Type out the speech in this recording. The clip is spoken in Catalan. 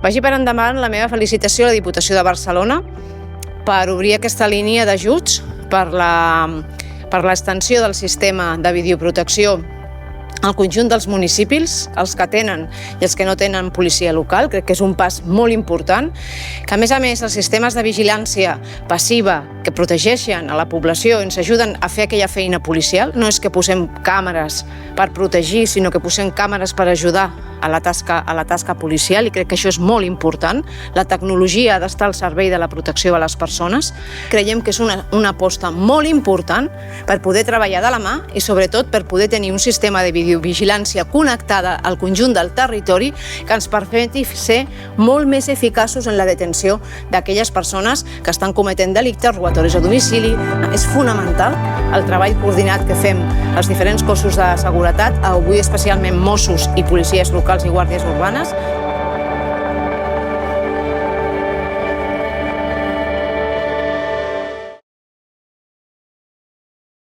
Vagi per endavant la meva felicitació a la Diputació de Barcelona per obrir aquesta línia d'ajuts per l'extensió del sistema de videoprotecció al conjunt dels municipis, els que tenen i els que no tenen policia local. Crec que és un pas molt important, que a més els sistemes de vigilància passiva que protegeixen a la població i ens ajuden a fer aquella feina policial. No és que posem càmeres per protegir, sinó que posem càmeres per ajudar a la tasca policial, i crec que això és molt important. La tecnologia ha d'estar al servei de la protecció de les persones. Creiem que és una aposta molt important per poder treballar de la mà i sobretot per poder tenir un sistema de videovigilància connectada al conjunt del territori que ens permeti ser molt més eficaços en la detenció d'aquelles persones que estan cometent delictes, robatoris a domicili. És fonamental el treball coordinat que fem els diferents cossos de seguretat, avui especialment Mossos i policies locals i guàrdies urbanes.